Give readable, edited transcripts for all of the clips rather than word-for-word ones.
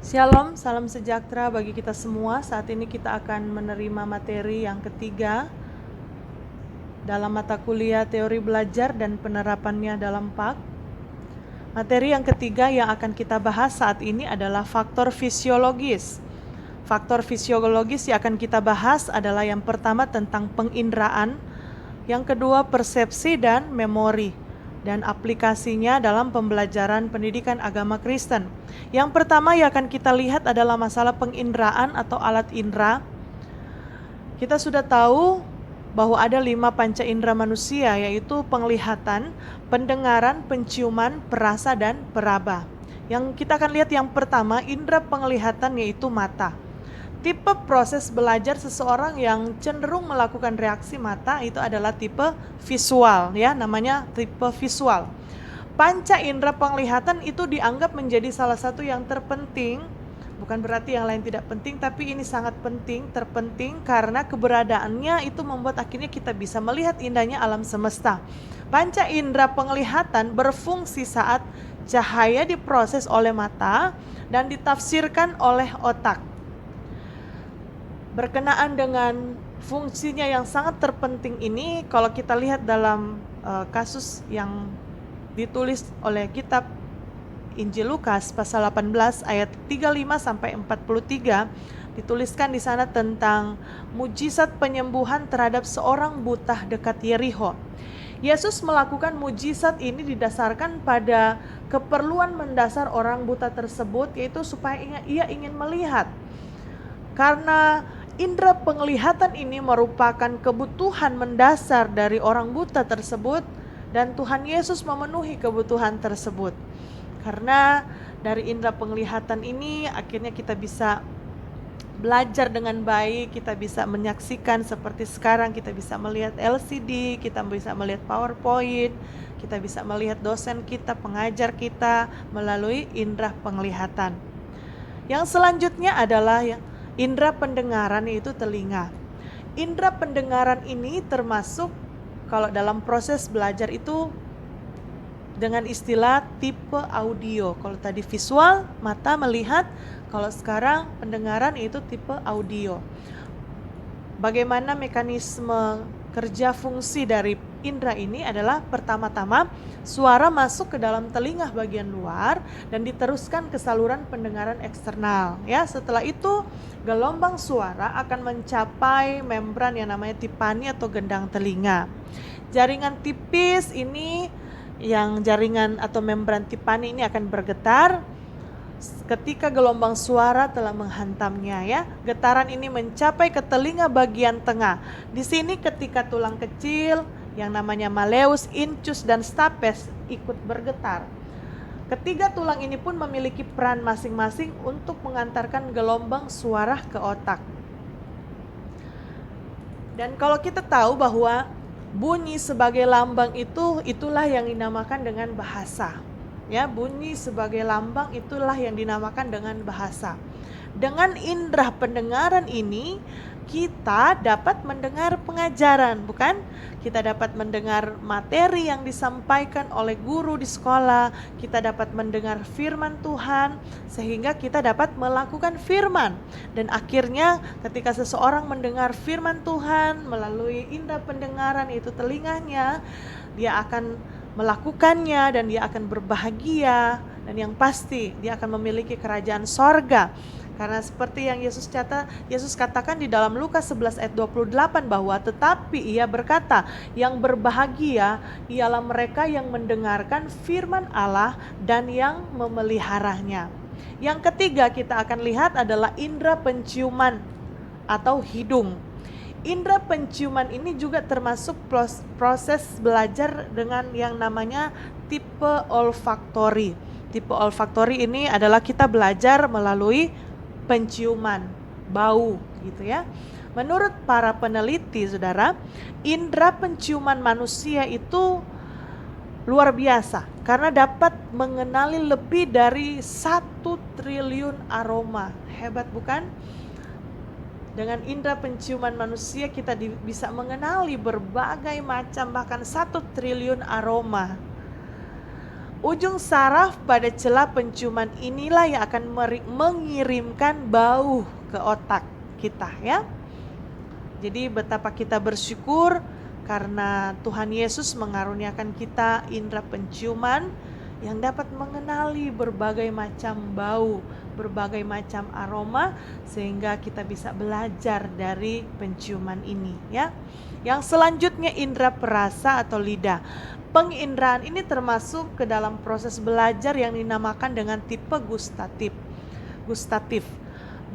Shalom, salam sejahtera bagi kita semua. Saat ini kita akan menerima materi yang ketiga dalam mata kuliah teori belajar dan penerapannya dalam PAK. Materi yang ketiga yang akan kita bahas saat ini adalah faktor fisiologis. Faktor fisiologis yang akan kita bahas adalah yang pertama tentang penginderaan, yang kedua persepsi dan memori, dan aplikasinya dalam pembelajaran pendidikan agama Kristen. Yang pertama yang akan kita lihat adalah masalah penginderaan atau alat indera. Kita sudah tahu bahwa ada 5 panca indera manusia, yaitu penglihatan, pendengaran, penciuman, perasa, dan peraba. Yang kita akan lihat yang pertama, indera penglihatan, yaitu mata. Tipe proses belajar seseorang yang cenderung melakukan reaksi mata itu adalah tipe visual, ya, namanya tipe visual. Panca indera penglihatan itu dianggap menjadi salah satu yang terpenting. Bukan berarti yang lain tidak penting, tapi ini sangat penting, terpenting karena keberadaannya itu membuat akhirnya kita bisa melihat indahnya alam semesta. Panca indera penglihatan berfungsi saat cahaya diproses oleh mata dan ditafsirkan oleh otak. Berkenaan dengan fungsinya yang sangat terpenting ini, kalau kita lihat dalam kasus yang ditulis oleh kitab Injil Lukas pasal 18 ayat 35 sampai 43, dituliskan di sana tentang mujizat penyembuhan terhadap seorang buta dekat Yeriho. Yesus melakukan mujizat ini didasarkan pada keperluan mendasar orang buta tersebut, yaitu supaya ia ingin melihat. Karena indera penglihatan ini merupakan kebutuhan mendasar dari orang buta tersebut, dan Tuhan Yesus memenuhi kebutuhan tersebut. Karena dari indera penglihatan ini akhirnya kita bisa belajar dengan baik, kita bisa menyaksikan seperti sekarang, kita bisa melihat LCD, kita bisa melihat PowerPoint, kita bisa melihat dosen kita, pengajar kita melalui indera penglihatan. Yang selanjutnya adalah indera pendengaran, yaitu telinga. Indera pendengaran ini termasuk kalau dalam proses belajar itu dengan istilah tipe audio. Kalau tadi visual, mata melihat, kalau sekarang pendengaran itu tipe audio. Bagaimana mekanisme kerja fungsi dari indera ini adalah pertama-tama suara masuk ke dalam telinga bagian luar dan diteruskan ke saluran pendengaran eksternal, ya. Setelah itu gelombang suara akan mencapai membran yang namanya tipani atau gendang telinga. Jaringan tipis ini, yang jaringan atau membran tipani ini akan bergetar ketika gelombang suara telah menghantamnya, ya. Getaran ini mencapai ke telinga bagian tengah. Di sini ketika tulang kecil yang namanya malleus, incus, dan stapes ikut bergetar. Ketiga tulang ini pun memiliki peran masing-masing untuk mengantarkan gelombang suara ke otak. Dan kalau kita tahu bahwa bunyi sebagai lambang itulah yang dinamakan dengan bahasa. Ya, bunyi sebagai lambang itulah yang dinamakan dengan bahasa. Dengan indera pendengaran ini kita dapat mendengar pengajaran, bukan? Kita dapat mendengar materi yang disampaikan oleh guru di sekolah, kita dapat mendengar firman Tuhan sehingga kita dapat melakukan firman. Dan akhirnya ketika seseorang mendengar firman Tuhan melalui indera pendengaran, itu telinganya, dia akan melakukannya dan dia akan berbahagia, dan yang pasti dia akan memiliki kerajaan sorga. Karena seperti yang Yesus katakan di dalam Lukas 11 ayat 28 bahwa tetapi ia berkata, yang berbahagia ialah mereka yang mendengarkan firman Allah dan yang memeliharanya. Yang ketiga kita akan lihat adalah indera penciuman atau hidung. Indera penciuman ini juga termasuk proses belajar dengan yang namanya tipe olfaktori. Tipe olfaktori ini adalah kita belajar melalui penciuman, bau gitu ya. Menurut para peneliti, saudara, indera penciuman manusia itu luar biasa karena dapat mengenali lebih dari 1 triliun aroma. Hebat bukan? Dengan indera penciuman manusia kita bisa mengenali berbagai macam, bahkan 1 triliun aroma. Ujung saraf pada celah penciuman inilah yang akan mengirimkan bau ke otak kita, ya. Jadi betapa kita bersyukur karena Tuhan Yesus mengaruniakan kita indera penciuman yang dapat mengenali berbagai macam bau, berbagai macam aroma, sehingga kita bisa belajar dari penciuman ini, ya. Yang selanjutnya indera perasa atau lidah. Penginderaan ini termasuk ke dalam proses belajar yang dinamakan dengan tipe gustatif.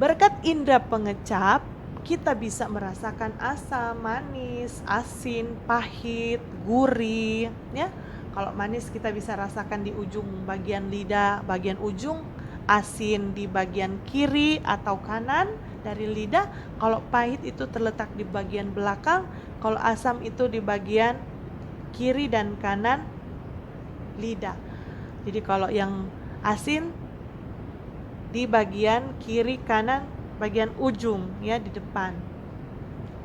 Berkat indera pengecap, kita bisa merasakan asam, manis, asin, pahit, gurih, ya. Kalau manis kita bisa rasakan di ujung bagian lidah, bagian ujung, asin di bagian kiri atau kanan dari lidah. Kalau pahit itu terletak di bagian belakang, kalau asam itu di bagian kiri dan kanan lidah. Jadi kalau yang asin di bagian kiri kanan bagian ujung, ya, di depan.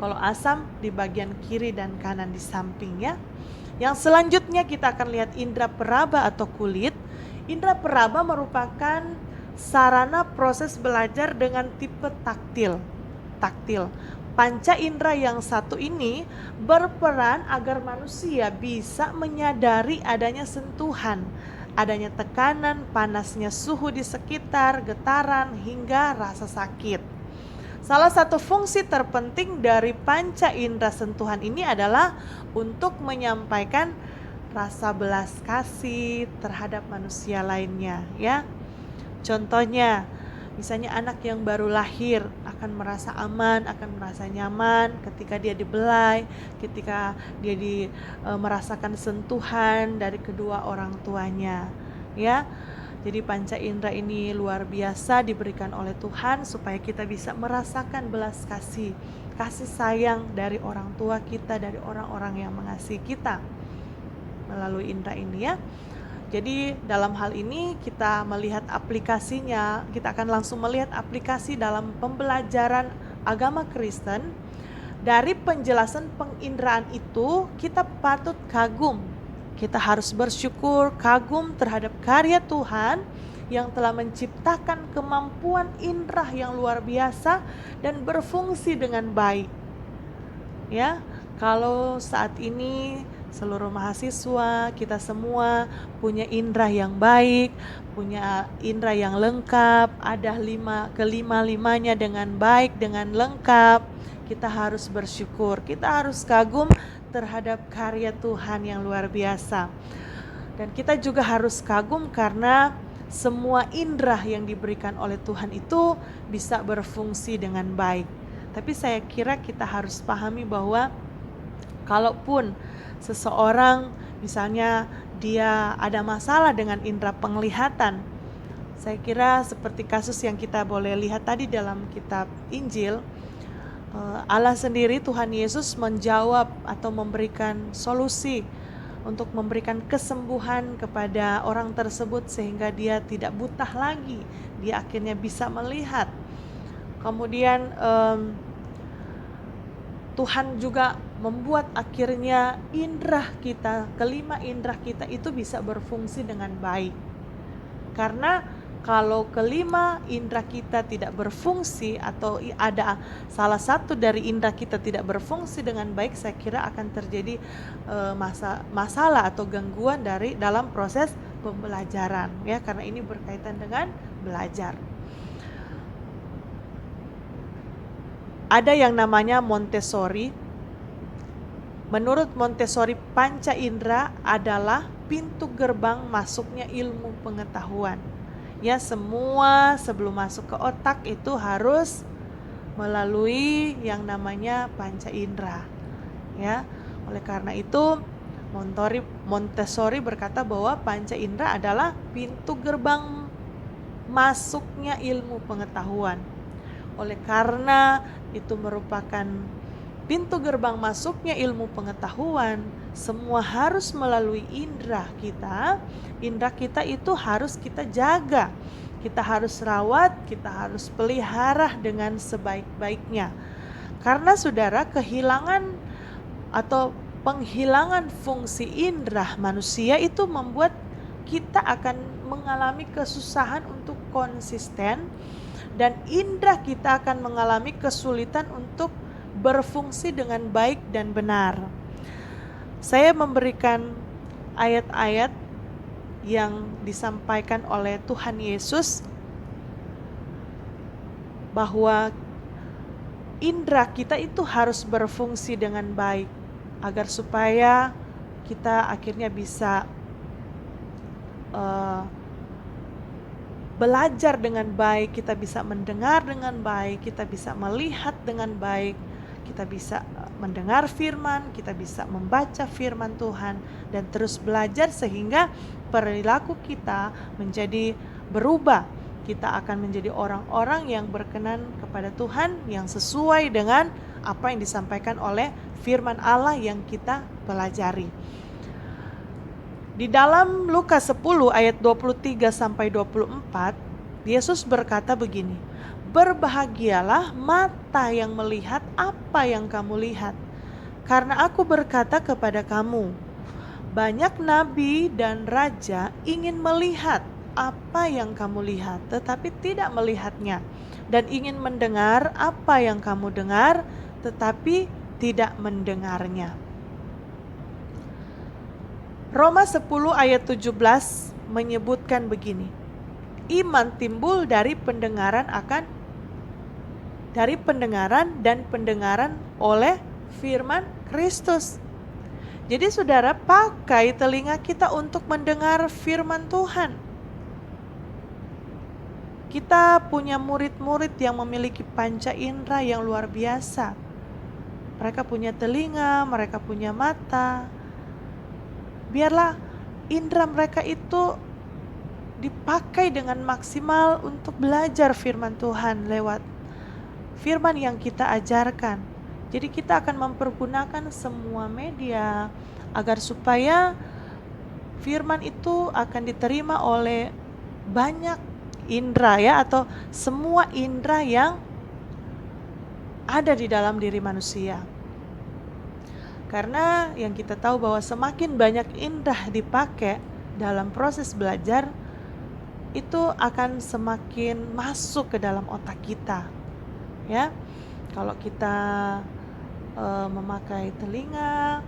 Kalau asam di bagian kiri dan kanan di samping, ya. Yang selanjutnya kita akan lihat indera peraba atau kulit. Indera peraba merupakan sarana proses belajar dengan tipe taktil. Panca indera yang satu ini berperan agar manusia bisa menyadari adanya sentuhan, adanya tekanan, panasnya suhu di sekitar, getaran, hingga rasa sakit. Salah satu fungsi terpenting dari panca indera sentuhan ini adalah untuk menyampaikan rasa belas kasih terhadap manusia lainnya, ya. Contohnya, misalnya anak yang baru lahir akan merasa aman, akan merasa nyaman ketika dia dibelai, ketika dia merasakan sentuhan dari kedua orang tuanya, ya. Jadi panca indera ini luar biasa diberikan oleh Tuhan supaya kita bisa merasakan belas kasih sayang dari orang tua kita, dari orang-orang yang mengasihi kita melalui indera ini, ya. Jadi dalam hal ini kita melihat aplikasinya, kita akan langsung melihat aplikasi dalam pembelajaran agama Kristen. Dari penjelasan penginderaan itu kita patut kagum, kita harus bersyukur, kagum terhadap karya Tuhan yang telah menciptakan kemampuan indera yang luar biasa dan berfungsi dengan baik, ya. Kalau saat ini seluruh mahasiswa, kita semua punya indera yang baik, punya indera yang lengkap, ada kelima-limanya dengan baik, dengan lengkap. Kita harus bersyukur, kita harus kagum terhadap karya Tuhan yang luar biasa. Dan kita juga harus kagum karena semua indera yang diberikan oleh Tuhan itu bisa berfungsi dengan baik. Tapi saya kira kita harus pahami bahwa kalaupun seseorang misalnya dia ada masalah dengan indera penglihatan, saya kira seperti kasus yang kita boleh lihat tadi dalam kitab Injil, Allah sendiri, Tuhan Yesus menjawab atau memberikan solusi untuk memberikan kesembuhan kepada orang tersebut sehingga dia tidak buta lagi, dia akhirnya bisa melihat. Kemudian Tuhan juga membuat akhirnya indera kita, kelima indera kita itu bisa berfungsi dengan baik. Karena kalau kelima indera kita tidak berfungsi atau ada salah satu dari indera kita tidak berfungsi dengan baik, saya kira akan terjadi masalah atau gangguan dalam proses pembelajaran, ya, karena ini berkaitan dengan belajar. Ada yang namanya Montessori. Menurut Montessori, panca indera adalah pintu gerbang masuknya ilmu pengetahuan. Ya, semua sebelum masuk ke otak itu harus melalui yang namanya panca indera. Ya, oleh karena itu Montessori berkata bahwa panca indera adalah pintu gerbang masuknya ilmu pengetahuan. Oleh karena itu merupakan pintu gerbang masuknya ilmu pengetahuan, semua harus melalui indera kita. Indera kita itu harus kita jaga, kita harus rawat, kita harus pelihara dengan sebaik-baiknya. Karena saudara, kehilangan atau penghilangan fungsi indera manusia itu membuat kita akan mengalami kesusahan untuk konsisten, dan indera kita akan mengalami kesulitan untuk berfungsi dengan baik dan benar. Saya memberikan ayat-ayat yang disampaikan oleh Tuhan Yesus bahwa indera kita itu harus berfungsi dengan baik agar supaya kita akhirnya bisa belajar dengan baik, kita bisa mendengar dengan baik, kita bisa melihat dengan baik, kita bisa mendengar firman, kita bisa membaca firman Tuhan dan terus belajar sehingga perilaku kita menjadi berubah. Kita akan menjadi orang-orang yang berkenan kepada Tuhan, yang sesuai dengan apa yang disampaikan oleh firman Allah yang kita pelajari. Di dalam Lukas 10 ayat 23 sampai 24, Yesus berkata begini, "Berbahagialah mata yang melihat apa yang kamu lihat, karena aku berkata kepada kamu, banyak nabi dan raja ingin melihat apa yang kamu lihat, tetapi tidak melihatnya, dan ingin mendengar apa yang kamu dengar, tetapi tidak mendengarnya." Roma 10 ayat 17 menyebutkan begini, iman timbul dari pendengaran dan pendengaran oleh firman Kristus. Jadi saudara, pakai telinga kita untuk mendengar firman Tuhan. Kita punya murid-murid yang memiliki panca indera yang luar biasa. Mereka punya telinga, mereka punya mata. Biarlah indera mereka itu dipakai dengan maksimal untuk belajar firman Tuhan lewat firman yang kita ajarkan. Jadi kita akan mempergunakan semua media agar supaya firman itu akan diterima oleh banyak indera ya, atau semua indera yang ada di dalam diri manusia. Karena yang kita tahu bahwa semakin banyak indera dipakai dalam proses belajar, itu akan semakin masuk ke dalam otak kita. Ya, kalau kita memakai telinga,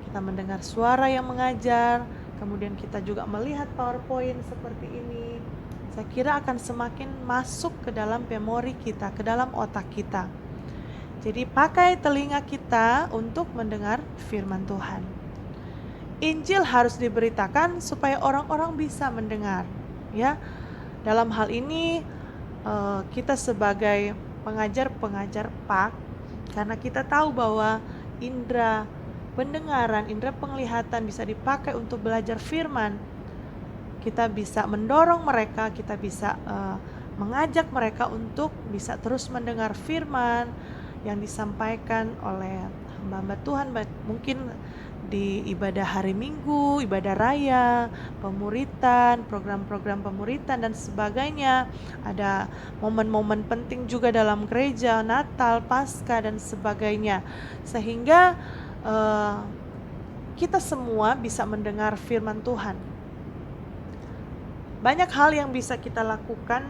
kita mendengar suara yang mengajar, kemudian kita juga melihat PowerPoint seperti ini, saya kira akan semakin masuk ke dalam memori kita, ke dalam otak kita. Jadi pakai telinga kita untuk mendengar firman Tuhan. Injil harus diberitakan supaya orang-orang bisa mendengar. Ya, dalam hal ini kita sebagai pengajar-pengajar PAK, karena kita tahu bahwa indera pendengaran, indera penglihatan bisa dipakai untuk belajar firman, kita bisa mendorong mereka, kita bisa mengajak mereka untuk bisa terus mendengar firman yang disampaikan oleh hamba-hamba Tuhan, mungkin di ibadah hari Minggu, ibadah raya, pemuritan, program-program pemuritan dan sebagainya. Ada momen-momen penting juga dalam gereja, Natal, Paskah dan sebagainya. Sehingga kita semua bisa mendengar firman Tuhan. Banyak hal yang bisa kita lakukan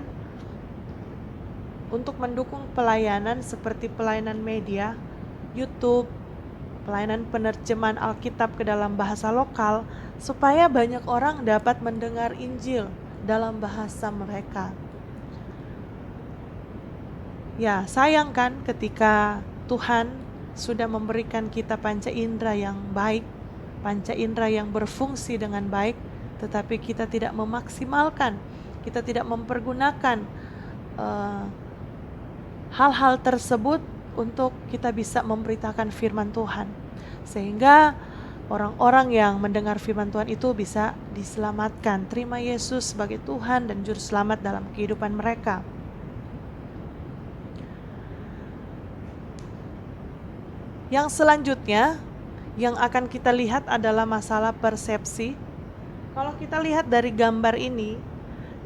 untuk mendukung pelayanan seperti pelayanan media, YouTube, pelayanan penerjemahan Alkitab ke dalam bahasa lokal, supaya banyak orang dapat mendengar Injil dalam bahasa mereka. Ya, sayang kan ketika Tuhan sudah memberikan kita panca indera yang baik, panca indera yang berfungsi dengan baik, tetapi kita tidak memaksimalkan, kita tidak mempergunakan hal-hal tersebut untuk kita bisa memberitakan firman Tuhan, sehingga orang-orang yang mendengar firman Tuhan itu bisa diselamatkan, terima Yesus sebagai Tuhan dan Juru Selamat dalam kehidupan mereka. Yang selanjutnya yang akan kita lihat adalah masalah persepsi. Kalau kita lihat dari gambar ini,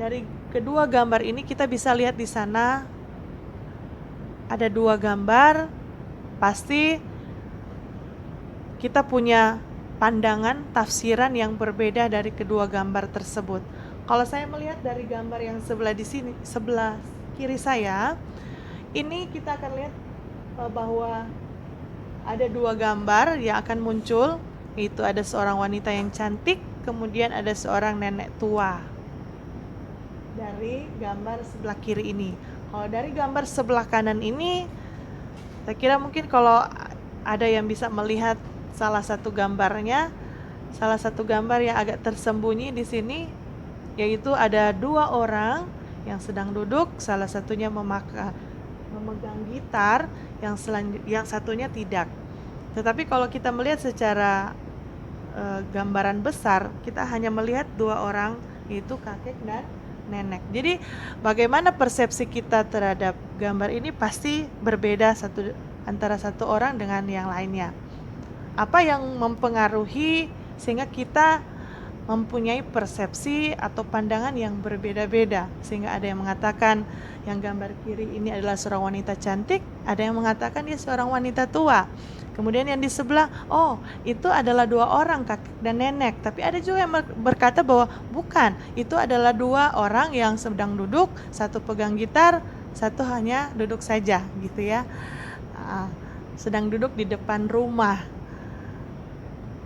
dari kedua gambar ini kita bisa lihat di sana ada dua gambar. Pasti kita punya pandangan tafsiran yang berbeda dari kedua gambar tersebut. Kalau saya melihat dari gambar yang sebelah di sini, sebelah kiri saya, ini kita akan lihat bahwa ada dua gambar yang akan muncul, yaitu ada seorang wanita yang cantik, kemudian ada seorang nenek tua. Dari gambar sebelah kiri ini. Kalau dari gambar sebelah kanan ini, saya kira mungkin kalau ada yang bisa melihat salah satu gambarnya, salah satu gambar yang agak tersembunyi di sini, yaitu ada dua orang yang sedang duduk, salah satunya memegang gitar, yang satunya tidak. Tetapi kalau kita melihat secara gambaran besar, kita hanya melihat dua orang, yaitu kakek dan nenek. Jadi bagaimana persepsi kita terhadap gambar ini pasti berbeda antara satu orang dengan yang lainnya. Apa yang mempengaruhi sehingga kita mempunyai persepsi atau pandangan yang berbeda-beda, sehingga ada yang mengatakan yang gambar kiri ini adalah seorang wanita cantik, ada yang mengatakan dia seorang wanita tua. Kemudian yang di sebelah, oh itu adalah dua orang, kakek dan nenek. Tapi ada juga yang berkata bahwa bukan, itu adalah dua orang yang sedang duduk, satu pegang gitar, satu hanya duduk saja gitu ya. Sedang duduk di depan rumah.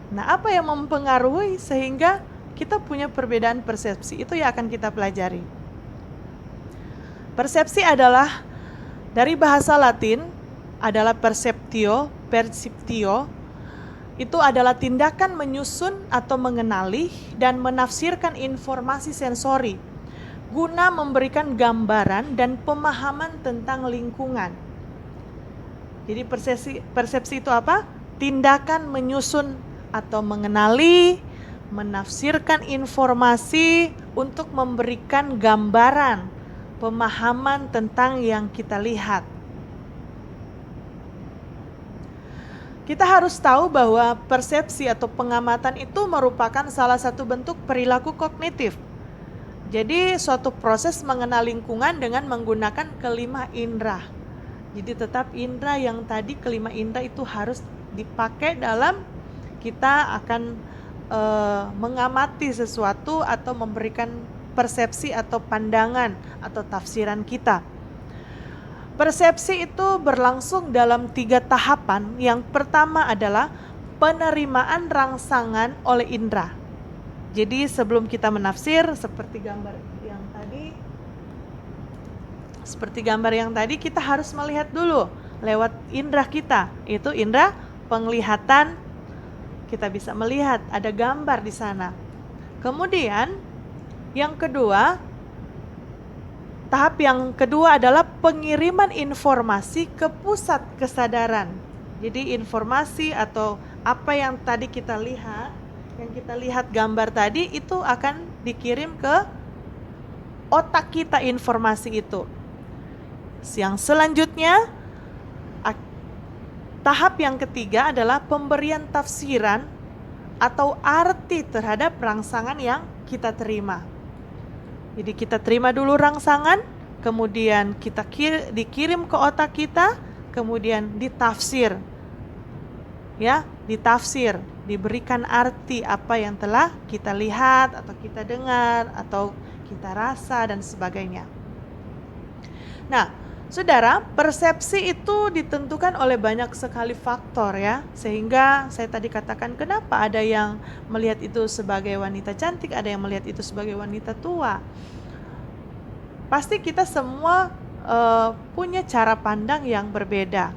Nah, apa yang mempengaruhi sehingga kita punya perbedaan persepsi? Itu yang akan kita pelajari. Persepsi adalah dari bahasa Latin adalah perceptio, itu adalah tindakan menyusun atau mengenali dan menafsirkan informasi sensori guna memberikan gambaran dan pemahaman tentang lingkungan. Jadi persepsi itu apa? Tindakan menyusun atau mengenali, menafsirkan informasi untuk memberikan gambaran, pemahaman tentang yang kita lihat. Kita harus tahu bahwa persepsi atau pengamatan itu merupakan salah satu bentuk perilaku kognitif. Jadi suatu proses mengenal lingkungan dengan menggunakan kelima indera. Jadi tetap indera yang tadi, kelima indera itu harus dipakai dalam kita akan mengamati sesuatu atau memberikan persepsi atau pandangan atau tafsiran kita. Persepsi itu berlangsung dalam 3 tahapan. Yang pertama adalah penerimaan rangsangan oleh indera. Jadi sebelum kita menafsir, seperti gambar yang tadi, kita harus melihat dulu lewat indera kita, itu indera penglihatan. Kita bisa melihat ada gambar di sana. Kemudian tahap yang kedua adalah pengiriman informasi ke pusat kesadaran. Jadi informasi atau apa yang tadi kita lihat, gambar tadi itu akan dikirim ke otak kita informasi itu. Yang selanjutnya, tahap yang ketiga adalah pemberian tafsiran atau arti terhadap rangsangan yang kita terima. Jadi kita terima dulu rangsangan, kemudian kita dikirim ke otak kita, kemudian ditafsir. Ya, ditafsir, diberikan arti apa yang telah kita lihat atau kita dengar atau kita rasa dan sebagainya. Nah, saudara, persepsi itu ditentukan oleh banyak sekali faktor ya. Sehingga saya tadi katakan kenapa ada yang melihat itu sebagai wanita cantik, ada yang melihat itu sebagai wanita tua. Pasti kita semua punya cara pandang yang berbeda.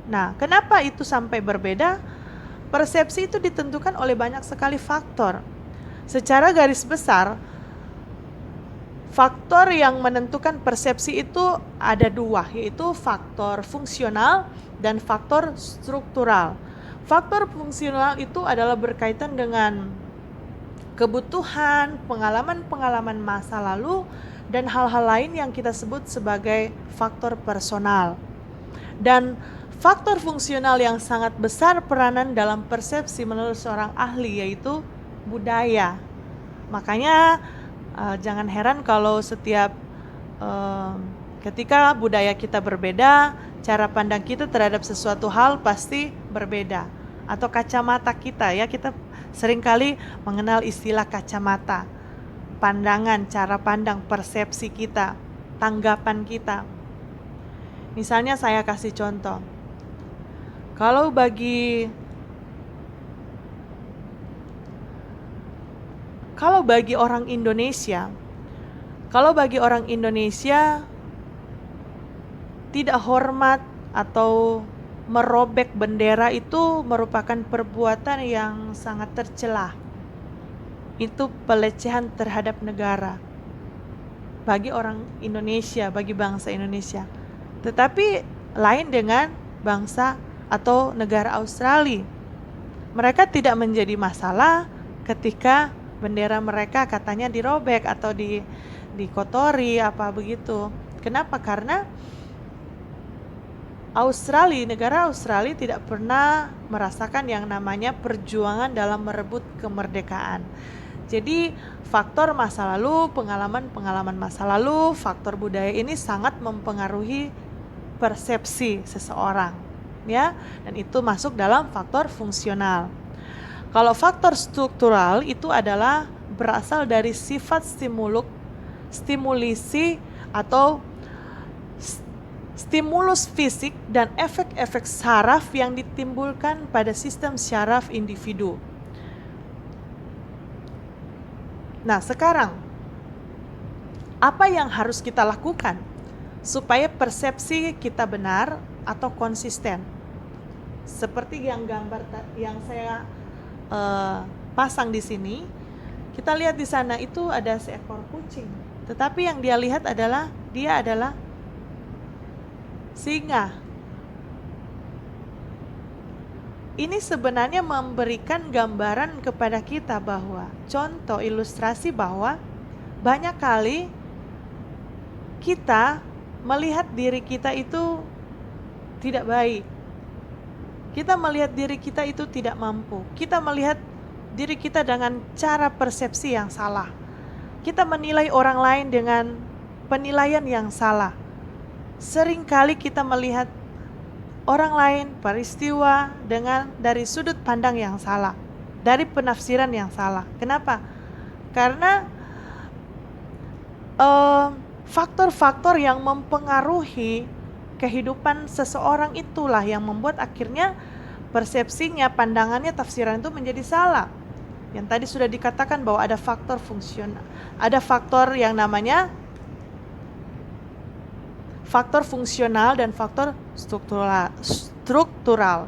Nah, kenapa itu sampai berbeda? Persepsi itu ditentukan oleh banyak sekali faktor. Secara garis besar, faktor yang menentukan persepsi itu ada 2, yaitu faktor fungsional dan faktor struktural. Faktor fungsional itu adalah berkaitan dengan kebutuhan, pengalaman-pengalaman masa lalu, dan hal-hal lain yang kita sebut sebagai faktor personal. Dan faktor fungsional yang sangat besar peranan dalam persepsi menurut seorang ahli yaitu budaya. Makanya jangan heran kalau setiap ketika budaya kita berbeda, cara pandang kita terhadap sesuatu hal pasti berbeda. atau kacamata kita ya. Kita seringkali mengenal istilah kacamata, pandangan, cara pandang, persepsi kita, tanggapan kita. Misalnya saya kasih contoh, kalau bagi orang Indonesia, tidak hormat atau merobek bendera itu merupakan perbuatan yang sangat tercela. Itu pelecehan terhadap negara bagi orang Indonesia, bagi bangsa Indonesia. Tetapi lain dengan bangsa atau negara Australia. Mereka tidak menjadi masalah ketika bendera mereka katanya dirobek atau dikotori apa begitu. Kenapa? Karena negara Australia tidak pernah merasakan yang namanya perjuangan dalam merebut kemerdekaan. Jadi faktor masa lalu, pengalaman masa lalu, faktor budaya ini sangat mempengaruhi persepsi seseorang, ya. Dan itu masuk dalam faktor fungsional. Kalau faktor struktural itu adalah berasal dari sifat stimulisi atau stimulus fisik dan efek-efek saraf yang ditimbulkan pada sistem syaraf individu. Nah, sekarang apa yang harus kita lakukan supaya persepsi kita benar atau konsisten? Seperti yang gambar yang saya pasang di sini, kita lihat di sana itu ada seekor kucing, tetapi yang dia lihat adalah singa. Ini sebenarnya memberikan gambaran kepada kita bahwa contoh ilustrasi bahwa banyak kali kita melihat diri kita itu tidak baik. Kita melihat diri kita itu tidak mampu. Kita melihat diri kita dengan cara persepsi yang salah. Kita menilai orang lain dengan penilaian yang salah. Seringkali kita melihat orang lain, peristiwa dari sudut pandang yang salah, dari penafsiran yang salah. Kenapa? Karena faktor-faktor yang mempengaruhi kehidupan seseorang itulah yang membuat akhirnya persepsinya, pandangannya, tafsiran itu menjadi salah. Yang tadi sudah dikatakan bahwa ada faktor fungsional, ada faktor yang namanya faktor fungsional dan faktor struktural.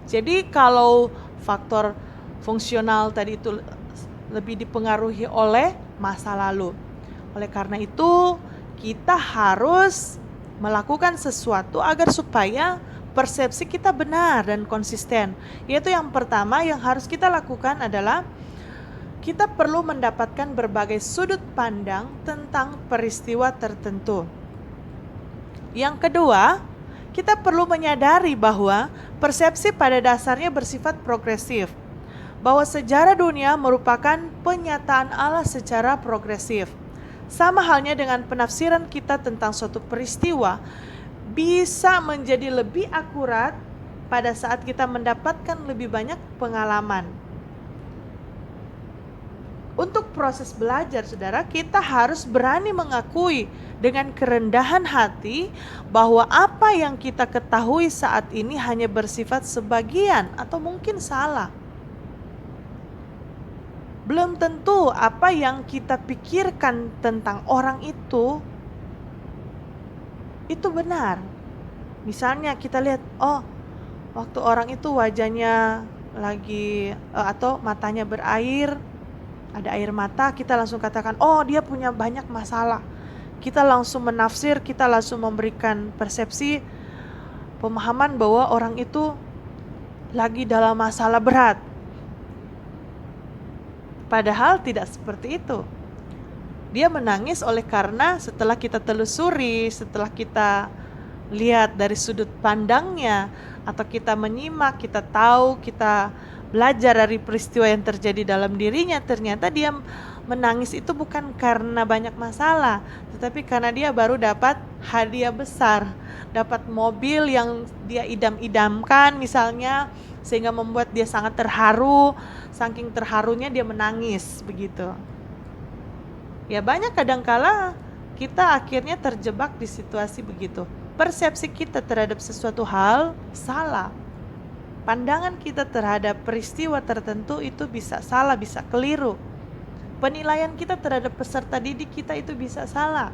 Jadi kalau faktor fungsional tadi itu lebih dipengaruhi oleh masa lalu. Oleh karena itu, kita harus melakukan sesuatu agar supaya persepsi kita benar dan konsisten. Yaitu yang pertama yang harus kita lakukan adalah kita perlu mendapatkan berbagai sudut pandang tentang peristiwa tertentu. Yang kedua, kita perlu menyadari bahwa persepsi pada dasarnya bersifat progresif. Bahwa sejarah dunia merupakan penyataan Allah secara progresif. Sama halnya dengan penafsiran kita tentang suatu peristiwa bisa menjadi lebih akurat pada saat kita mendapatkan lebih banyak pengalaman. Untuk proses belajar, saudara, kita harus berani mengakui dengan kerendahan hati bahwa apa yang kita ketahui saat ini hanya bersifat sebagian atau mungkin salah. Belum tentu apa yang kita pikirkan tentang orang itu benar. Misalnya kita lihat, waktu orang itu wajahnya lagi atau matanya berair, ada air mata, kita langsung katakan, dia punya banyak masalah. Kita langsung menafsir, kita langsung memberikan persepsi, pemahaman bahwa orang itu lagi dalam masalah berat. Padahal tidak seperti itu. Dia menangis oleh karena setelah kita telusuri, setelah kita lihat dari sudut pandangnya, atau kita menyimak, kita tahu, kita belajar dari peristiwa yang terjadi dalam dirinya, ternyata dia menangis itu bukan karena banyak masalah, tetapi karena dia baru dapat hadiah besar, dapat mobil yang dia idam-idamkan misalnya, sehingga membuat dia sangat terharu, saking terharunya dia menangis begitu. Ya banyak kadangkala kita akhirnya terjebak di situasi begitu. Persepsi kita terhadap sesuatu hal salah. Pandangan kita terhadap peristiwa tertentu itu bisa salah, bisa keliru. Penilaian kita terhadap peserta didik kita itu bisa salah.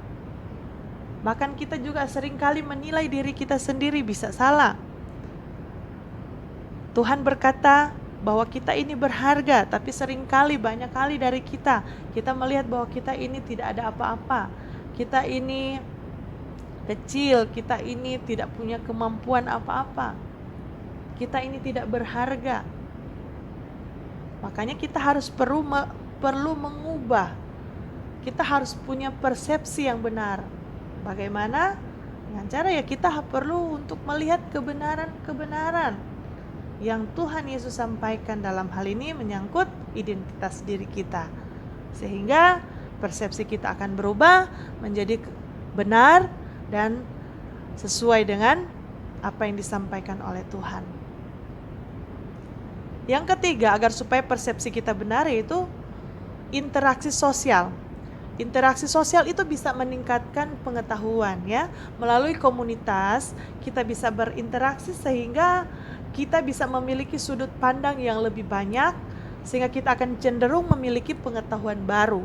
Bahkan kita juga seringkali menilai diri kita sendiri bisa salah. Tuhan berkata bahwa kita ini berharga, tapi seringkali banyak kali dari kita melihat bahwa kita ini tidak ada apa-apa. Kita ini kecil, kita ini tidak punya kemampuan apa-apa. Kita ini tidak berharga. Makanya kita harus perlu mengubah. Kita harus punya persepsi yang benar. Bagaimana? Dengan cara ya kita perlu untuk melihat kebenaran-kebenaran yang Tuhan Yesus sampaikan dalam hal ini menyangkut identitas diri kita. Sehingga persepsi kita akan berubah menjadi benar dan sesuai dengan apa yang disampaikan oleh Tuhan. Yang ketiga, agar supaya persepsi kita benar, yaitu interaksi sosial. Interaksi sosial itu bisa meningkatkan pengetahuan ya. Melalui komunitas kita bisa berinteraksi sehingga kita bisa memiliki sudut pandang yang lebih banyak, sehingga kita akan cenderung memiliki pengetahuan baru.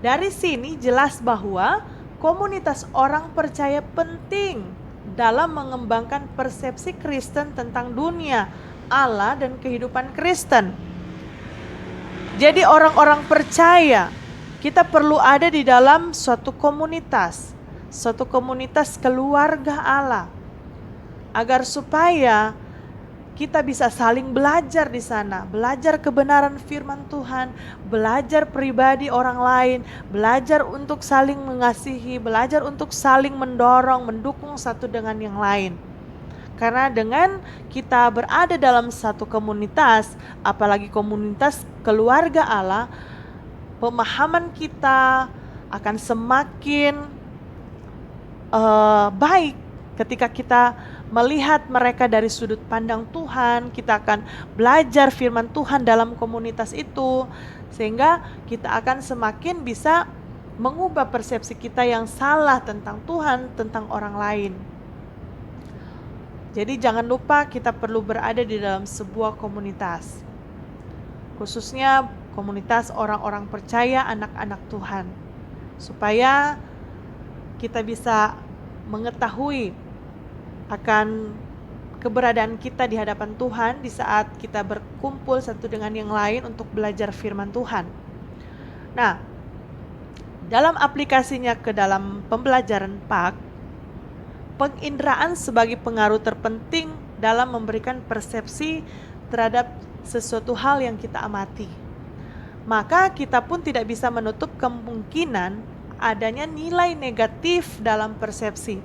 Dari sini jelas bahwa komunitas orang percaya penting dalam mengembangkan persepsi Kristen tentang dunia, Allah, dan kehidupan Kristen. Jadi orang-orang percaya kita perlu ada di dalam suatu komunitas keluarga Allah, agar supaya kita bisa saling belajar di sana, belajar kebenaran firman Tuhan, belajar pribadi orang lain, belajar untuk saling mengasihi, belajar untuk saling mendorong, mendukung satu dengan yang lain. Karena dengan kita berada dalam satu komunitas, apalagi komunitas keluarga Allah, pemahaman kita akan semakin baik ketika kita melihat mereka dari sudut pandang Tuhan. Kita akan belajar firman Tuhan dalam komunitas itu, sehingga kita akan semakin bisa mengubah persepsi kita yang salah tentang Tuhan, tentang orang lain. Jadi jangan lupa kita perlu berada di dalam sebuah komunitas, khususnya komunitas orang-orang percaya, anak-anak Tuhan, supaya kita bisa mengetahui akan keberadaan kita di hadapan Tuhan di saat kita berkumpul satu dengan yang lain untuk belajar firman Tuhan. Nah, dalam aplikasinya ke dalam pembelajaran PAK, penginderaan sebagai pengaruh terpenting dalam memberikan persepsi terhadap sesuatu hal yang kita amati. Maka kita pun tidak bisa menutup kemungkinan adanya nilai negatif dalam persepsi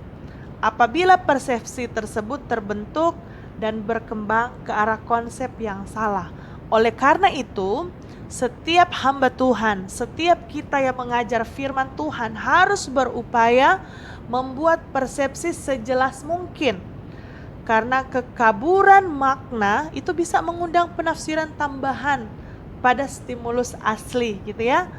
apabila persepsi tersebut terbentuk dan berkembang ke arah konsep yang salah. Oleh karena itu, setiap hamba Tuhan, setiap kita yang mengajar firman Tuhan harus berupaya membuat persepsi sejelas mungkin. Karena kekaburan makna itu bisa mengundang penafsiran tambahan pada stimulus asli, gitu ya.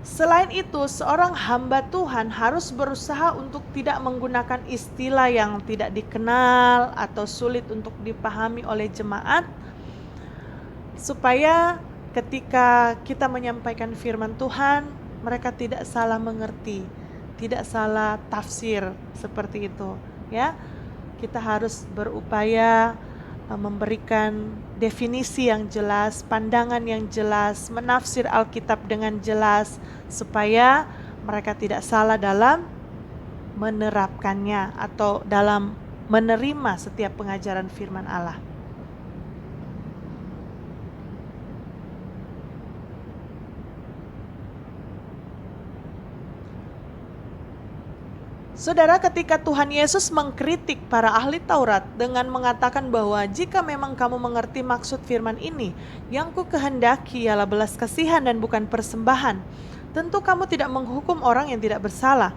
Selain itu, seorang hamba Tuhan harus berusaha untuk tidak menggunakan istilah yang tidak dikenal atau sulit untuk dipahami oleh jemaat, supaya ketika kita menyampaikan firman Tuhan, mereka tidak salah mengerti, tidak salah tafsir seperti itu, ya. Kita harus berupaya memberikan definisi yang jelas, pandangan yang jelas, menafsir Alkitab dengan jelas, supaya mereka tidak salah dalam menerapkannya atau dalam menerima setiap pengajaran firman Allah. Saudara, ketika Tuhan Yesus mengkritik para ahli Taurat dengan mengatakan bahwa jika memang kamu mengerti maksud firman ini, yang ku kehendaki ialah belas kasihan dan bukan persembahan, tentu kamu tidak menghukum orang yang tidak bersalah,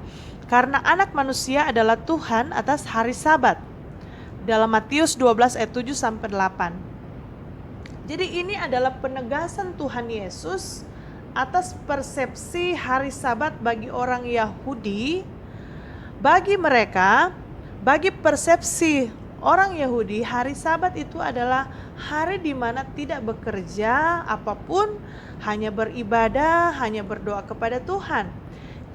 karena anak manusia adalah Tuhan atas hari Sabat. Dalam Matius 12 ayat 7-8. Jadi ini adalah penegasan Tuhan Yesus atas persepsi hari Sabat bagi orang Yahudi. Bagi mereka, bagi persepsi orang Yahudi, hari Sabat itu adalah hari di mana tidak bekerja apapun, hanya beribadah, hanya berdoa kepada Tuhan.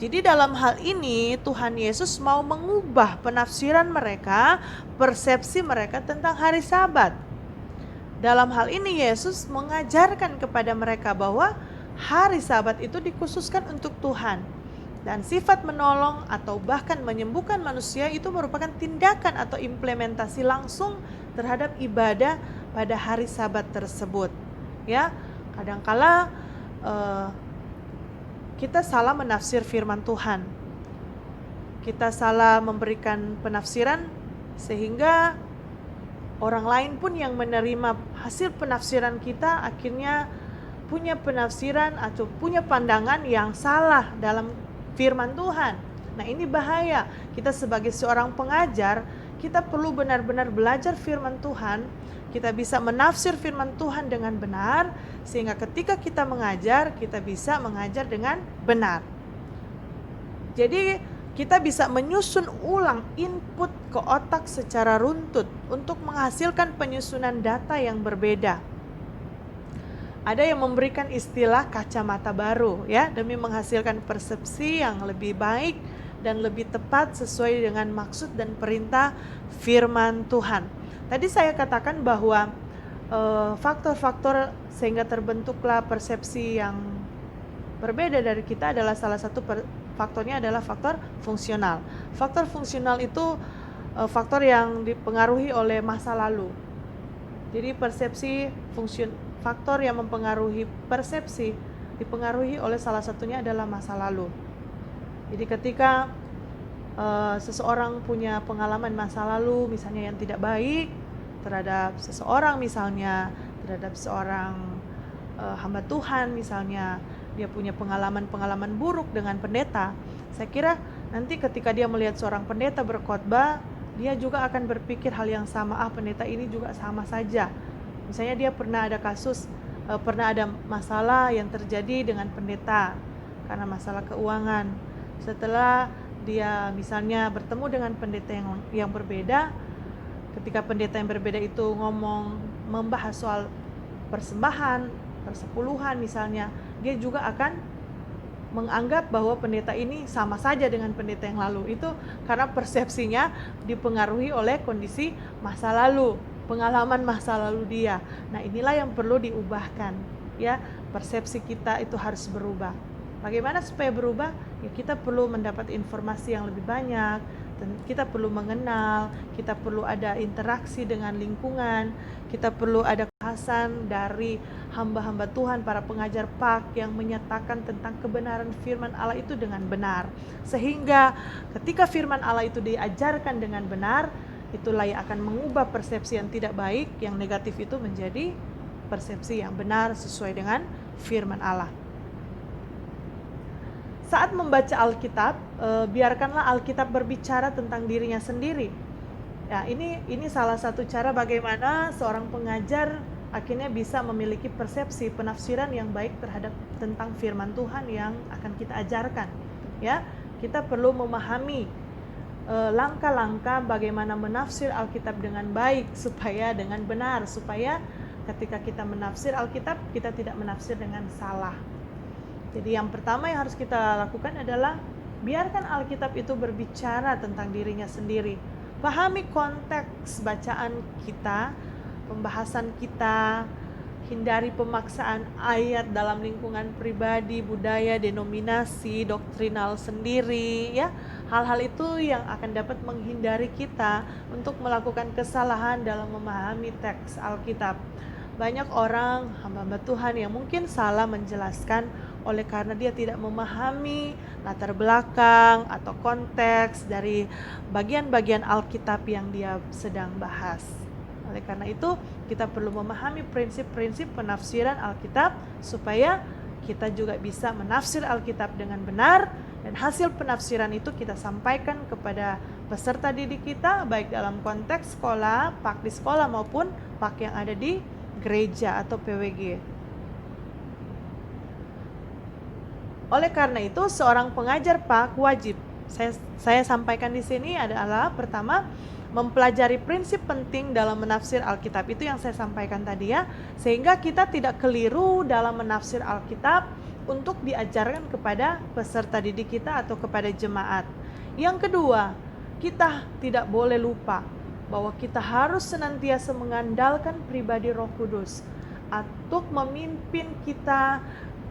Jadi dalam hal ini Tuhan Yesus mau mengubah penafsiran mereka, persepsi mereka tentang hari Sabat. Dalam hal ini Yesus mengajarkan kepada mereka bahwa hari Sabat itu dikhususkan untuk Tuhan. Dan sifat menolong atau bahkan menyembuhkan manusia itu merupakan tindakan atau implementasi langsung terhadap ibadah pada hari Sabat tersebut. Ya, kadangkala kita salah menafsir firman Tuhan. Kita salah memberikan penafsiran sehingga orang lain pun yang menerima hasil penafsiran kita akhirnya punya penafsiran atau punya pandangan yang salah dalam firman Tuhan. Nah, ini bahaya. Kita sebagai seorang pengajar, kita perlu benar-benar belajar firman Tuhan. Kita bisa menafsir firman Tuhan dengan benar, sehingga ketika kita mengajar, kita bisa mengajar dengan benar. Jadi kita bisa menyusun ulang input ke otak secara runtut untuk menghasilkan penyusunan data yang berbeda. Ada yang memberikan istilah kacamata baru ya, demi menghasilkan persepsi yang lebih baik dan lebih tepat sesuai dengan maksud dan perintah firman Tuhan. Tadi saya katakan bahwa faktor-faktor sehingga terbentuklah persepsi yang berbeda dari kita adalah salah satu faktornya adalah faktor fungsional. Faktor fungsional itu faktor yang dipengaruhi oleh masa lalu. Jadi persepsi faktor yang mempengaruhi persepsi dipengaruhi oleh salah satunya adalah masa lalu. Jadi ketika seseorang punya pengalaman masa lalu misalnya yang tidak baik terhadap seseorang, misalnya terhadap seorang hamba Tuhan, misalnya dia punya pengalaman buruk dengan pendeta, saya kira nanti ketika dia melihat seorang pendeta berkhotbah, dia juga akan berpikir hal yang sama, pendeta ini juga sama saja. Misalnya dia pernah ada kasus, pernah ada masalah yang terjadi dengan pendeta karena masalah keuangan. Setelah dia misalnya bertemu dengan pendeta yang berbeda, ketika pendeta yang berbeda itu membahas soal persembahan, persepuluhan misalnya, dia juga akan menganggap bahwa pendeta ini sama saja dengan pendeta yang lalu. Itu karena persepsinya dipengaruhi oleh kondisi masa lalu, pengalaman masa lalu dia. Nah, inilah yang perlu diubahkan ya. Persepsi kita itu harus berubah. Bagaimana supaya berubah? Ya, kita perlu mendapat informasi yang lebih banyak, dan kita perlu mengenal, kita perlu ada interaksi dengan lingkungan, kita perlu ada kehadiran dari hamba-hamba Tuhan, para pengajar PAK yang menyatakan tentang kebenaran firman Allah itu dengan benar. Sehingga ketika firman Allah itu diajarkan dengan benar, itulah yang akan mengubah persepsi yang tidak baik, yang negatif itu menjadi persepsi yang benar sesuai dengan firman Allah. Saat membaca Alkitab, biarkanlah Alkitab berbicara tentang dirinya sendiri. Ya, ini salah satu cara bagaimana seorang pengajar akhirnya bisa memiliki persepsi penafsiran yang baik terhadap tentang firman Tuhan yang akan kita ajarkan. Ya, kita perlu memahami langkah-langkah bagaimana menafsir Alkitab dengan baik supaya dengan benar, supaya ketika kita menafsir Alkitab kita tidak menafsir dengan salah. Jadi yang pertama yang harus kita lakukan adalah biarkan Alkitab itu berbicara tentang dirinya sendiri. Pahami konteks bacaan kita, pembahasan kita, hindari pemaksaan ayat dalam lingkungan pribadi, budaya, denominasi, doktrinal sendiri ya. Hal-hal itu yang akan dapat menghindari kita untuk melakukan kesalahan dalam memahami teks Alkitab. banyak orang, hamba-hamba Tuhan yang mungkin salah menjelaskan oleh karena dia tidak memahami latar belakang atau konteks dari bagian-bagian Alkitab yang dia sedang bahas. Oleh karena itu, kita perlu memahami prinsip-prinsip penafsiran Alkitab supaya kita juga bisa menafsir Alkitab dengan benar, dan hasil penafsiran itu kita sampaikan kepada peserta didik kita, baik dalam konteks sekolah, pak di sekolah maupun pak yang ada di gereja atau PWG. Oleh karena itu, seorang pengajar pak wajib, saya sampaikan di sini adalah pertama, mempelajari prinsip penting dalam menafsir Alkitab, itu yang saya sampaikan tadi ya, sehingga kita tidak keliru dalam menafsir Alkitab untuk diajarkan kepada peserta didik kita atau kepada jemaat. Yang kedua, kita tidak boleh lupa bahwa kita harus senantiasa mengandalkan pribadi Roh Kudus untuk memimpin kita,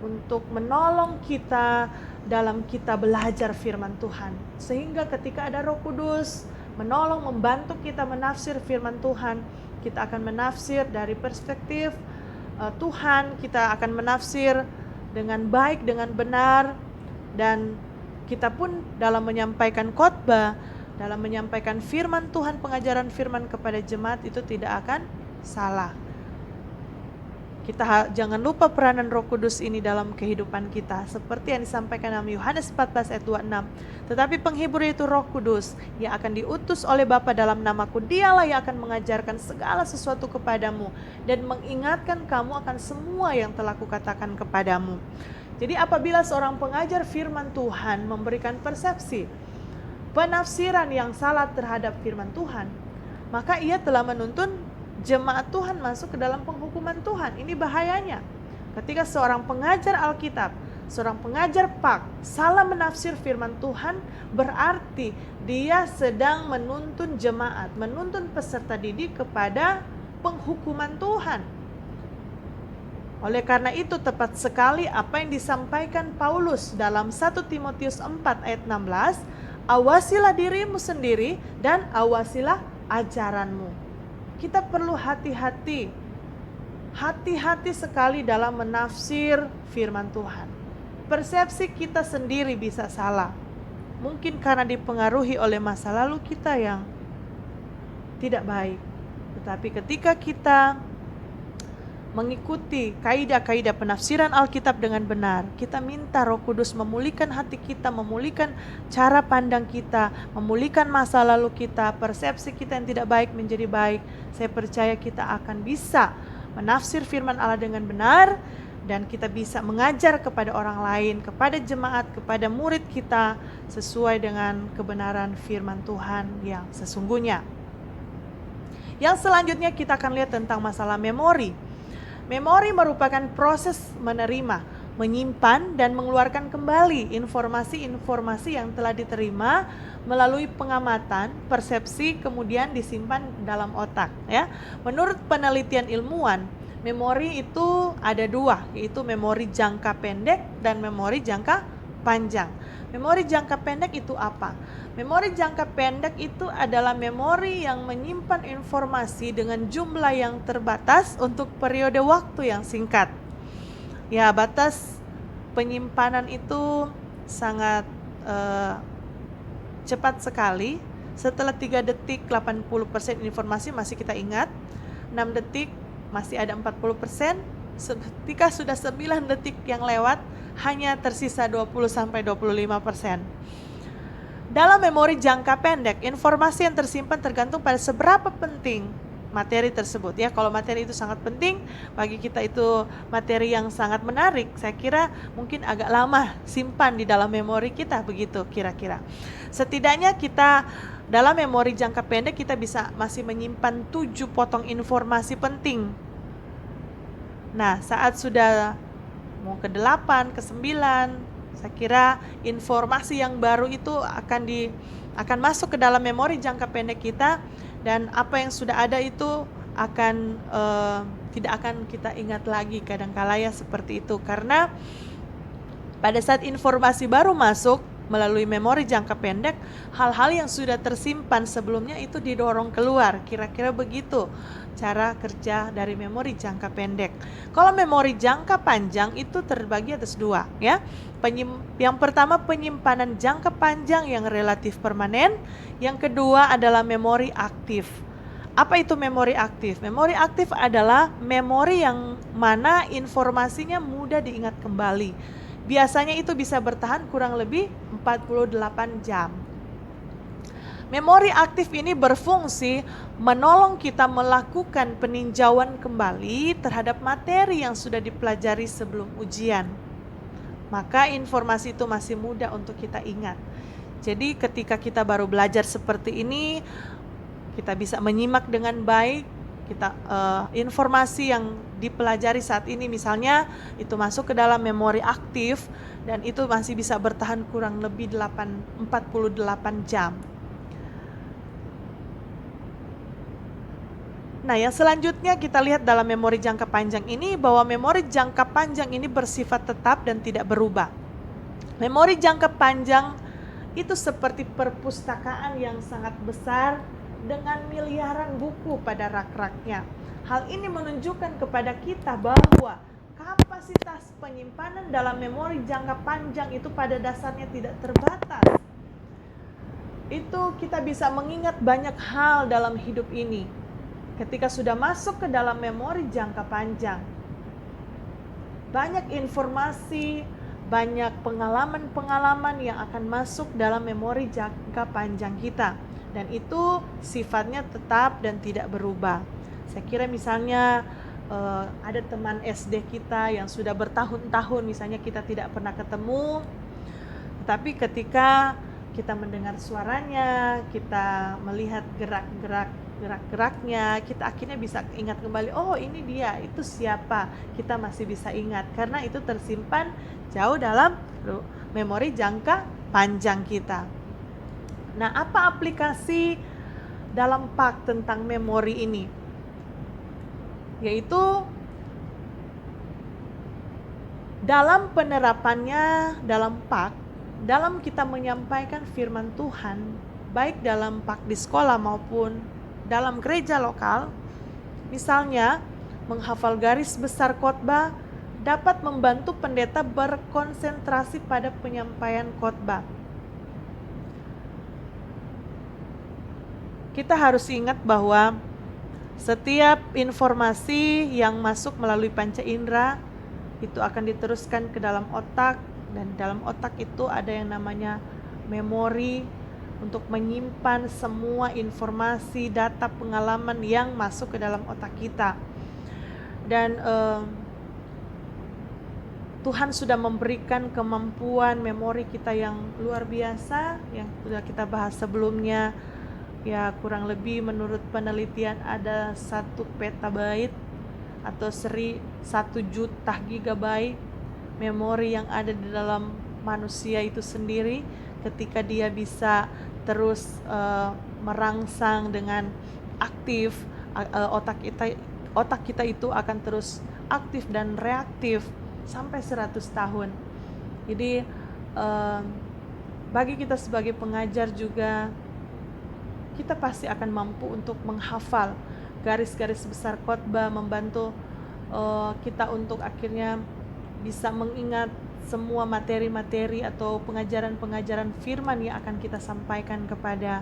untuk menolong kita dalam kita belajar firman Tuhan. Sehingga ketika ada Roh Kudus menolong, membantu kita menafsir firman Tuhan, kita akan menafsir dari perspektif Tuhan, kita akan menafsir dengan baik, dengan benar, dan kita pun dalam menyampaikan khotbah, dalam menyampaikan firman Tuhan, pengajaran firman kepada jemaat itu tidak akan salah. Kita jangan lupa peranan Roh Kudus ini dalam kehidupan kita, seperti yang disampaikan dalam Yohanes 14 ayat 26. Tetapi penghibur itu Roh Kudus yang akan diutus oleh Bapa dalam namaku, dialah yang akan mengajarkan segala sesuatu kepadamu dan mengingatkan kamu akan semua yang telah kukatakan kepadamu. Jadi apabila seorang pengajar firman Tuhan memberikan persepsi, penafsiran yang salah terhadap firman Tuhan, maka ia telah menuntun jemaat Tuhan masuk ke dalam penghukuman Tuhan. Ini bahayanya. Ketika seorang pengajar Alkitab, seorang pengajar pak salah menafsir firman Tuhan, berarti dia sedang menuntun jemaat, menuntun peserta didik kepada penghukuman Tuhan. Oleh karena itu tepat sekali apa yang disampaikan Paulus dalam 1 Timotius 4 ayat 16, awasilah dirimu sendiri dan awasilah ajaranmu. Kita perlu hati-hati sekali dalam menafsir firman Tuhan. Persepsi kita sendiri bisa salah. Mungkin karena dipengaruhi oleh masa lalu kita yang tidak baik. Tetapi ketika kita mengikuti kaidah-kaidah penafsiran Alkitab dengan benar, kita minta Roh Kudus memulihkan hati kita, memulihkan cara pandang kita, memulihkan masa lalu kita, persepsi kita yang tidak baik menjadi baik. Saya percaya kita akan bisa menafsir firman Allah dengan benar, dan kita bisa mengajar kepada orang lain, kepada jemaat, kepada murid kita sesuai dengan kebenaran firman Tuhan yang sesungguhnya. Yang selanjutnya kita akan lihat tentang masalah memori. Memori merupakan proses menerima, menyimpan, dan mengeluarkan kembali informasi-informasi yang telah diterima melalui pengamatan, persepsi, kemudian disimpan dalam otak. Ya, menurut penelitian ilmuwan, memori itu ada dua, yaitu memori jangka pendek dan memori jangka panjang. Memori jangka pendek itu apa? Memori jangka pendek itu adalah memori yang menyimpan informasi dengan jumlah yang terbatas untuk periode waktu yang singkat. Ya, batas penyimpanan itu sangat cepat sekali. Setelah 3 detik 80% informasi masih kita ingat, 6 detik masih ada 40%, ketika sudah 9 detik yang lewat hanya tersisa 20-25%. Dalam memori jangka pendek, informasi yang tersimpan tergantung pada seberapa penting materi tersebut. Ya, kalau materi itu sangat penting, bagi kita itu materi yang sangat menarik, saya kira mungkin agak lama simpan di dalam memori kita, begitu kira-kira. Setidaknya kita dalam memori jangka pendek kita bisa masih menyimpan 7 potong informasi penting. Nah, saat sudah mau ke 8, ke 9, saya kira informasi yang baru itu akan masuk ke dalam memori jangka pendek kita, dan apa yang sudah ada itu tidak akan kita ingat lagi kadangkala ya seperti itu, karena pada saat informasi baru masuk melalui memori jangka pendek, hal-hal yang sudah tersimpan sebelumnya itu didorong keluar. Kira-kira begitu cara kerja dari memori jangka pendek. Kalau memori jangka panjang itu terbagi atas dua, ya. Yang pertama, penyimpanan jangka panjang yang relatif permanen. Yang kedua adalah memori aktif. Apa itu memori aktif? Memori aktif adalah memori yang mana informasinya mudah diingat kembali. Biasanya itu bisa bertahan kurang lebih 48 jam. Memori aktif ini berfungsi menolong kita melakukan peninjauan kembali terhadap materi yang sudah dipelajari sebelum ujian. Maka informasi itu masih mudah untuk kita ingat. Jadi ketika kita baru belajar seperti ini, kita bisa menyimak dengan baik. Informasi yang dipelajari saat ini misalnya itu masuk ke dalam memori aktif dan itu masih bisa bertahan kurang lebih 48 jam. Nah, yang selanjutnya kita lihat dalam memori jangka panjang ini bahwa memori jangka panjang ini bersifat tetap dan tidak berubah. Memori jangka panjang itu seperti perpustakaan yang sangat besar dengan miliaran buku pada rak-raknya. Hal ini menunjukkan kepada kita bahwa kapasitas penyimpanan dalam memori jangka panjang itu pada dasarnya tidak terbatas. Itu kita bisa mengingat banyak hal dalam hidup ini ketika sudah masuk ke dalam memori jangka panjang. Banyak informasi, banyak pengalaman-pengalaman yang akan masuk dalam memori jangka panjang kita. Dan itu sifatnya tetap dan tidak berubah. Saya kira misalnya ada teman SD kita yang sudah bertahun-tahun misalnya kita tidak pernah ketemu, tapi ketika kita mendengar suaranya, kita melihat gerak-geraknya, kita akhirnya bisa ingat kembali, oh ini dia, itu siapa, kita masih bisa ingat karena itu tersimpan jauh dalam memori jangka panjang kita. Nah, apa aplikasi dalam PAK tentang memori ini? Yaitu dalam penerapannya dalam PAK, dalam kita menyampaikan firman Tuhan, baik dalam PAK di sekolah maupun dalam gereja lokal, misalnya menghafal garis besar khotbah dapat membantu pendeta berkonsentrasi pada penyampaian khotbah. Kita harus ingat bahwa setiap informasi yang masuk melalui panca indera itu akan diteruskan ke dalam otak, dan dalam otak itu ada yang namanya memori untuk menyimpan semua informasi, data, pengalaman yang masuk ke dalam otak kita. Dan Tuhan sudah memberikan kemampuan memori kita yang luar biasa yang sudah kita bahas sebelumnya. Ya, kurang lebih menurut penelitian ada 1 petabyte atau 1 juta gigabyte memori yang ada di dalam manusia itu sendiri ketika dia bisa terus merangsang dengan aktif. Otak kita itu akan terus aktif dan reaktif sampai 100 tahun. Jadi bagi kita sebagai pengajar juga, kita pasti akan mampu untuk menghafal garis-garis besar khotbah, membantu kita untuk akhirnya bisa mengingat semua materi-materi atau pengajaran-pengajaran firman yang akan kita sampaikan kepada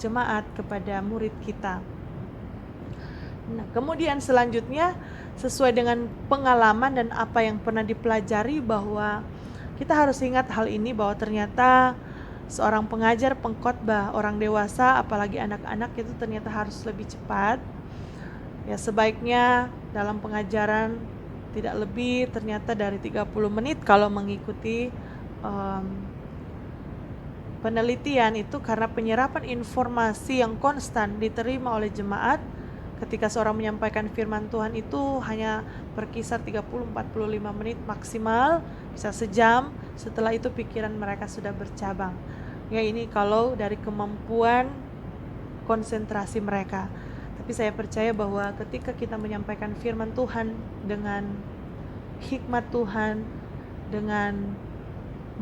jemaat, kepada murid kita. Nah, kemudian selanjutnya sesuai dengan pengalaman dan apa yang pernah dipelajari, bahwa kita harus ingat hal ini, bahwa ternyata seorang pengajar pengkhotbah, orang dewasa apalagi anak-anak itu ternyata harus lebih cepat. Ya, sebaiknya dalam pengajaran tidak lebih ternyata dari 30 menit kalau mengikuti penelitian itu, karena penyerapan informasi yang konstan diterima oleh jemaat ketika seorang menyampaikan firman Tuhan itu hanya berkisar 30-45 menit maksimal, bisa sejam. Setelah itu pikiran mereka sudah bercabang. Ya, ini kalau dari kemampuan konsentrasi mereka. Tapi saya percaya bahwa ketika kita menyampaikan firman Tuhan dengan hikmat Tuhan, dengan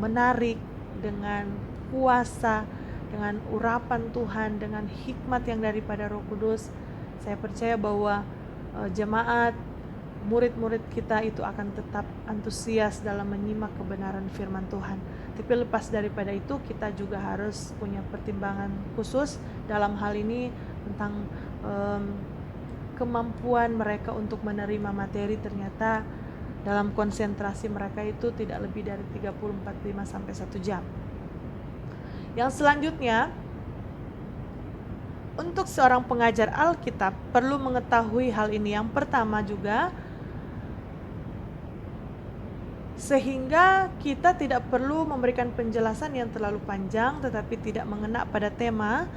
menarik, dengan kuasa, dengan urapan Tuhan, dengan hikmat yang daripada Roh Kudus. Saya percaya bahwa jemaat, murid-murid kita itu akan tetap antusias dalam menyimak kebenaran firman Tuhan. Tapi lepas daripada itu, kita juga harus punya pertimbangan khusus dalam hal ini tentang kemampuan mereka untuk menerima materi. Ternyata dalam konsentrasi mereka itu tidak lebih dari 30-45 sampai 1 jam. Yang selanjutnya, untuk seorang pengajar Alkitab perlu mengetahui hal ini. Yang pertama juga, sehingga kita tidak perlu memberikan penjelasan yang terlalu panjang tetapi tidak mengena pada tema.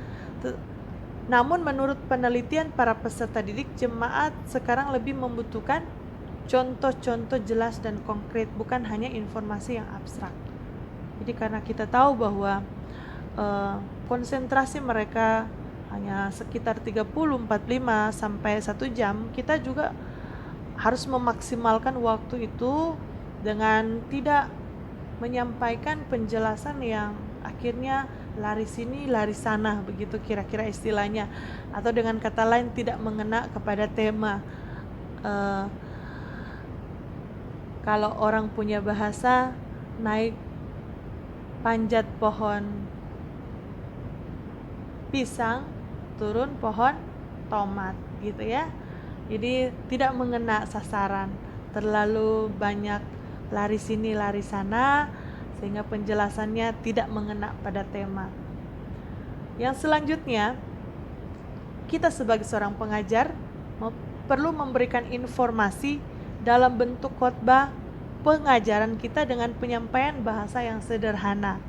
Namun menurut penelitian para peserta didik, jemaat sekarang lebih membutuhkan contoh-contoh jelas dan konkret, bukan hanya informasi yang abstrak. Jadi karena kita tahu bahwa konsentrasi mereka hanya sekitar 30-45 sampai 1 jam, kita juga harus memaksimalkan waktu itu dengan tidak menyampaikan penjelasan yang akhirnya lari sini lari sana, begitu kira-kira istilahnya, atau dengan kata lain tidak mengena kepada tema. Kalau orang punya bahasa, naik panjat pohon pisang, turun pohon tomat, gitu ya. Jadi tidak mengena sasaran, terlalu banyak lari sini lari sana, sehingga penjelasannya tidak mengena pada tema. Yang selanjutnya, kita sebagai seorang pengajar perlu memberikan informasi dalam bentuk khotbah pengajaran kita dengan penyampaian bahasa yang sederhana,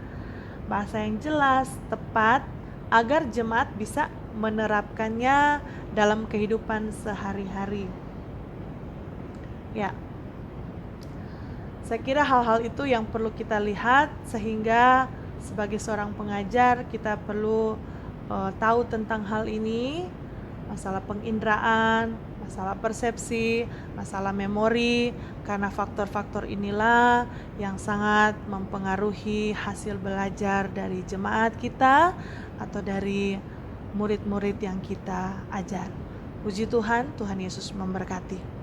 bahasa yang jelas, tepat, agar jemaat bisa menerapkannya dalam kehidupan sehari-hari. Ya, saya kira hal-hal itu yang perlu kita lihat, sehingga sebagai seorang pengajar kita perlu tahu tentang hal ini, masalah penginderaan, masalah persepsi, masalah memori, karena faktor-faktor inilah yang sangat mempengaruhi hasil belajar dari jemaat kita atau dari murid-murid yang kita ajar. Puji Tuhan, Tuhan Yesus memberkati.